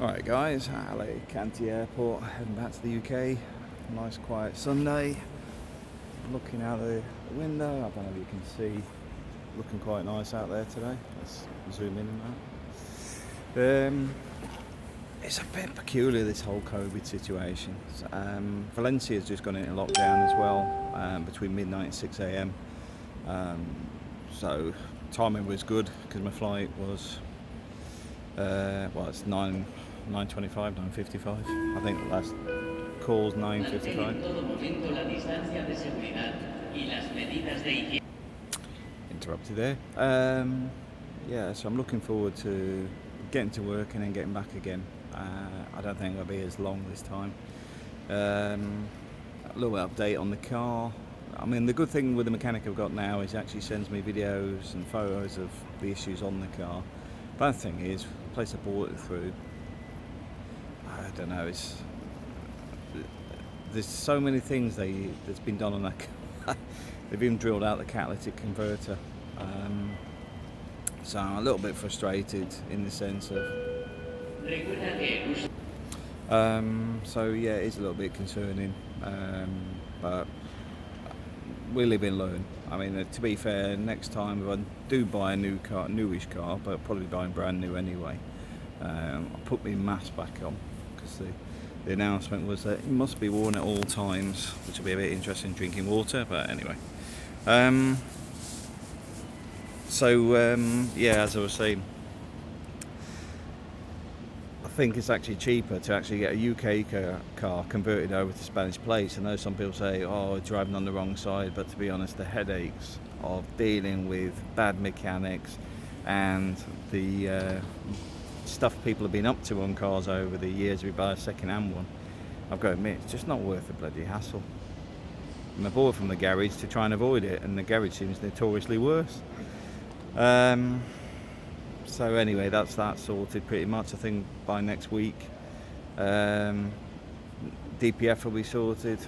Alright guys, Alicante Airport, heading back to the UK. Nice quiet Sunday. Looking out the window, I don't know if you can see, looking quite nice out there today. Let's zoom in on that. It's a bit peculiar, this whole COVID situation. Valencia's just gone into lockdown as well, between midnight and 6 a.m. So timing was good because my flight was it's 9:25, 9:55. I think the last call's 9:55. Interrupted there. Yeah, so I'm looking forward to getting to work and then getting back again. I don't think it'll be as long this time. A little update on the car. I mean, the good thing with the mechanic I've got now is he actually sends me videos and photos of the issues on the car. Bad thing is, the place I bought it through, I don't know, there's so many things that's been done on that car. They've even drilled out the catalytic converter. So I'm a little bit frustrated in the sense of... so yeah, it is a little bit concerning, but we live and learn. I mean, to be fair, next time if I do buy a new car, newish car, but I'll probably buy brand new anyway, I'll put my mask back on, because the announcement was that it must be worn at all times, which will be a bit interesting drinking water, but anyway. Yeah, as I was saying, I think it's actually cheaper to actually get a UK car converted over to Spanish plates. I know some people say, oh, driving on the wrong side, but to be honest, the headaches of dealing with bad mechanics and the stuff people have been up to on cars over the years, we buy a second-hand one, I've got to admit, it's just not worth the bloody hassle. And I bought it from the garage to try and avoid it, and the garage seems notoriously worse. So anyway, that's that sorted pretty much. I think by next week, DPF will be sorted,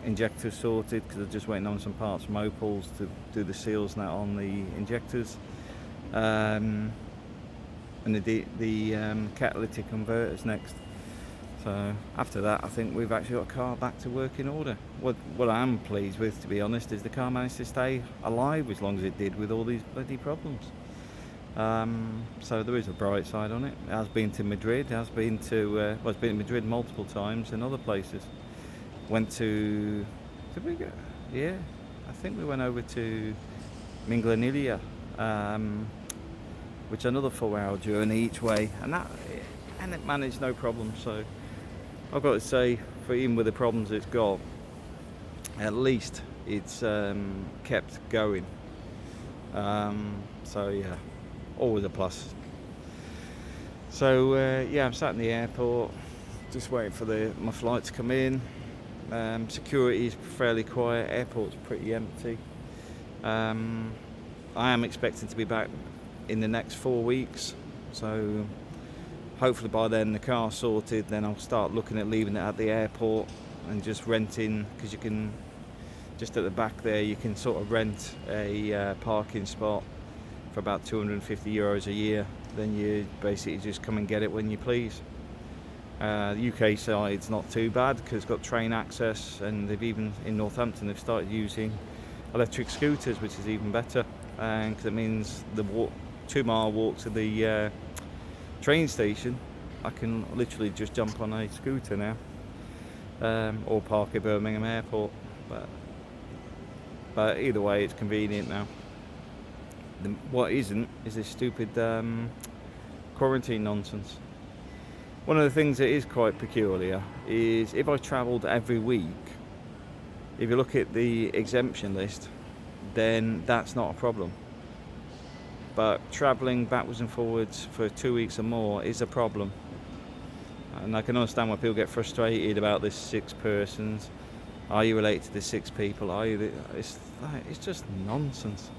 injectors sorted, because I'm just waiting on some parts from Opals to do the seals now on the injectors, and the catalytic converters next. So after that, I think we've actually got a car back to working order. What I am pleased with, to be honest, is the car managed to stay alive as long as it did with all these bloody problems. So there is a bright side on it. It has been to Madrid, it's been to Madrid multiple times and other places. Went to, did we go? Yeah, I think we went over to Minglanilla, which is another 4-hour journey each way, and it managed no problem. So I've got to say, for even with the problems it's got, at least it's kept going. So yeah, always a plus. So yeah, I'm sat in the airport, just waiting for my flight to come in. Security is fairly quiet, airport's pretty empty. I am expecting to be back in the next 4 weeks, so hopefully by then the car's sorted. Then I'll start looking at leaving it at the airport and just renting, because you can, just at the back there, you can sort of rent a parking spot for about €250 a year. Then you basically just come and get it when you please. The UK side's not too bad because it's got train access, and they've even, in Northampton, they've started using electric scooters, which is even better, because it means the 2-mile walk to the train station, I can literally just jump on a scooter now, or park at Birmingham Airport. But either way, it's convenient now. What isn't is this stupid quarantine nonsense. One of the things that is quite peculiar is if I travelled every week, if you look at the exemption list, then that's not a problem. But travelling backwards and forwards for 2 weeks or more is a problem. And I can understand why people get frustrated about this 6 persons. Are you related to the 6 people? Are you? It's just nonsense,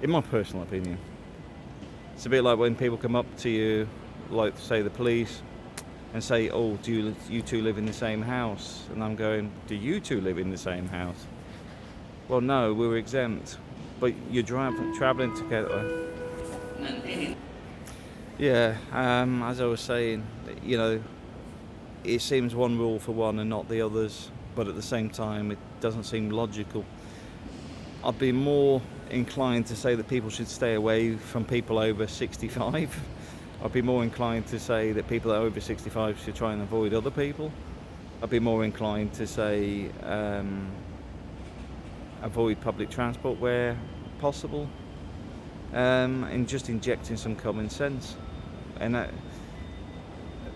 in my personal opinion. It's a bit like when people come up to you, like say the police, and say, oh, do you two live in the same house? And I'm going, do you two live in the same house? Well, no, we're exempt. But you're travelling together. Yeah, as I was saying, you know, it seems one rule for one and not the others, but at the same time, it doesn't seem logical. I'd be more inclined to say that people should stay away from people over 65. I'd be more inclined to say that people that are over 65 should try and avoid other people. I'd be more inclined to say avoid public transport where possible, and just injecting some common sense. And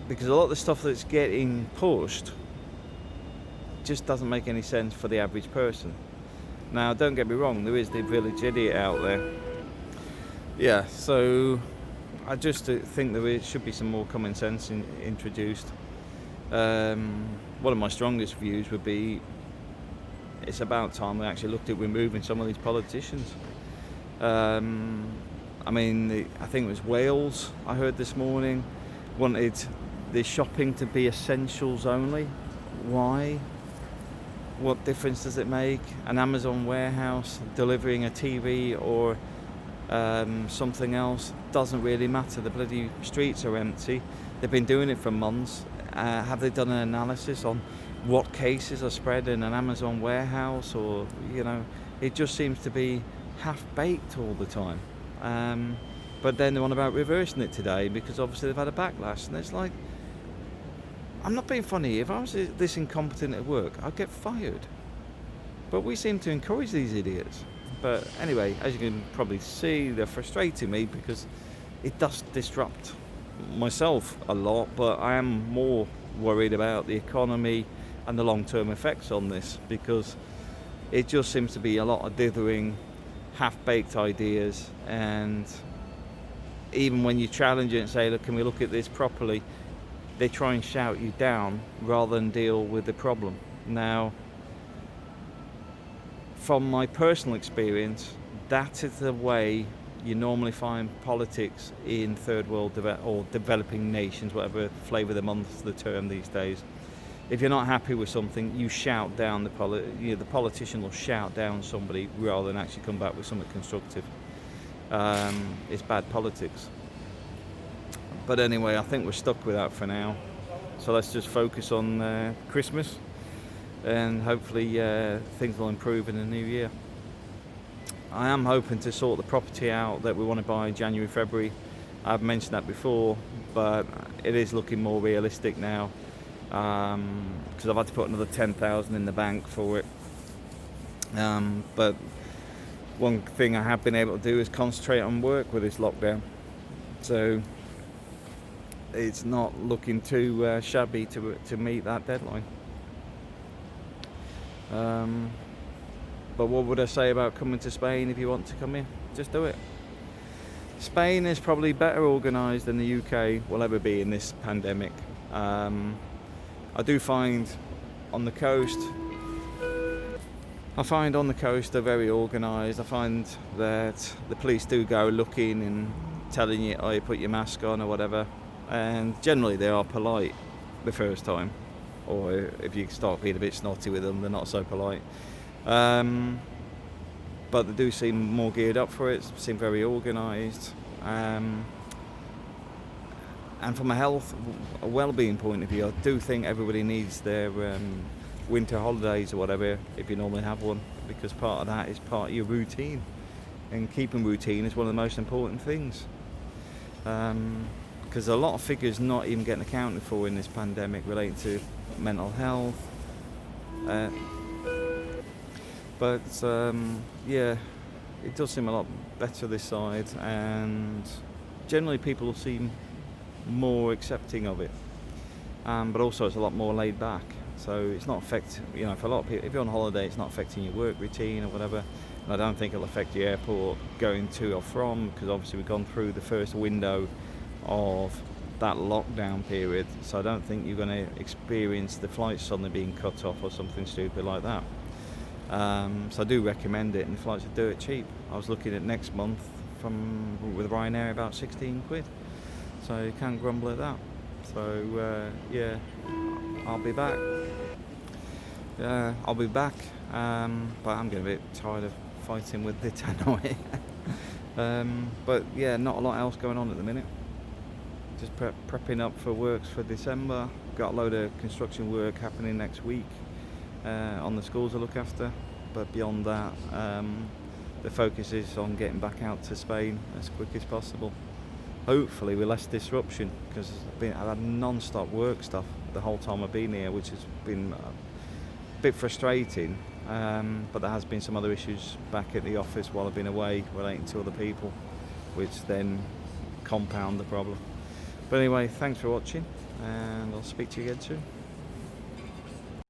because a lot of the stuff that's getting pushed just doesn't make any sense for the average person. Now, don't get me wrong, there is the village idiot out there. Yeah, so I just think there should be some more common sense introduced. One of my strongest views would be it's about time we actually looked at removing some of these politicians. I think it was Wales, I heard this morning, wanted the shopping to be essentials only. Why? What difference does it make? An Amazon warehouse delivering a TV or something else doesn't really matter. The bloody streets are empty. They've been doing it for months. Have they done an analysis on what cases are spread in an Amazon warehouse? Or, it just seems to be half-baked all the time. But then they're on about reversing it today because obviously they've had a backlash. And it's like, I'm not being funny. If I was this incompetent at work, I'd get fired. But we seem to encourage these idiots. But anyway, as you can probably see, they're frustrating me because it does disrupt myself a lot. But I am more worried about the economy and the long-term effects on this, because it just seems to be a lot of dithering, half-baked ideas. And even when you challenge it and say, look, can we look at this properly, they try and shout you down rather than deal with the problem. Now, from my personal experience, that is the way you normally find politics in third world or developing nations, whatever flavour of the month's the term these days. If you're not happy with something, you shout down the politician will shout down somebody rather than actually come back with something constructive. It's bad politics. But anyway, I think we're stuck with that for now. So let's just focus on Christmas, and hopefully things will improve in the new year. I am hoping to sort the property out that we want to buy in January, February. I've mentioned that before, but it is looking more realistic now, because I've had to put another 10,000 in the bank for it. But one thing I have been able to do is concentrate on work with this lockdown. So it's not looking too shabby to meet that deadline. But what would I say about coming to Spain? If you want to come here, just do it. Spain is probably better organised than the UK will ever be in this pandemic. I do find on the coast they're very organised. I find that the police do go looking and telling you, oh, you put your mask on or whatever. And generally they are polite the first time. Or if you start being a bit snotty with them, they're not so polite. But they do seem more geared up for it, seem very organised. And from a well-being point of view, I do think everybody needs their winter holidays or whatever, if you normally have one, because part of that is part of your routine. And keeping routine is one of the most important things. Because a lot of figures not even getting accounted for in this pandemic relating to mental health. But it does seem a lot better this side, and generally people seem more accepting of it. But also it's a lot more laid back, so it's not affecting, for a lot of people, if you're on holiday, it's not affecting your work routine or whatever. And I don't think it'll affect your airport going to or from, because obviously we've gone through the first window of that lockdown period, so I don't think you're going to experience the flights suddenly being cut off or something stupid like that. So I do recommend it, and the flights do it cheap. I was looking at next month with Ryanair about 16 quid, so you can't grumble at that. So I'll be back. But I'm getting a bit tired of fighting with the tannoy. But yeah, not a lot else going on at the minute. just prepping up for works for December. Got a load of construction work happening next week on the schools I look after, but beyond that, the focus is on getting back out to Spain as quick as possible. Hopefully with less disruption, because I've had non-stop work stuff the whole time I've been here, which has been a bit frustrating, but there has been some other issues back at the office while I've been away relating to other people, which then compound the problem. But anyway, thanks for watching, and I'll speak to you again soon.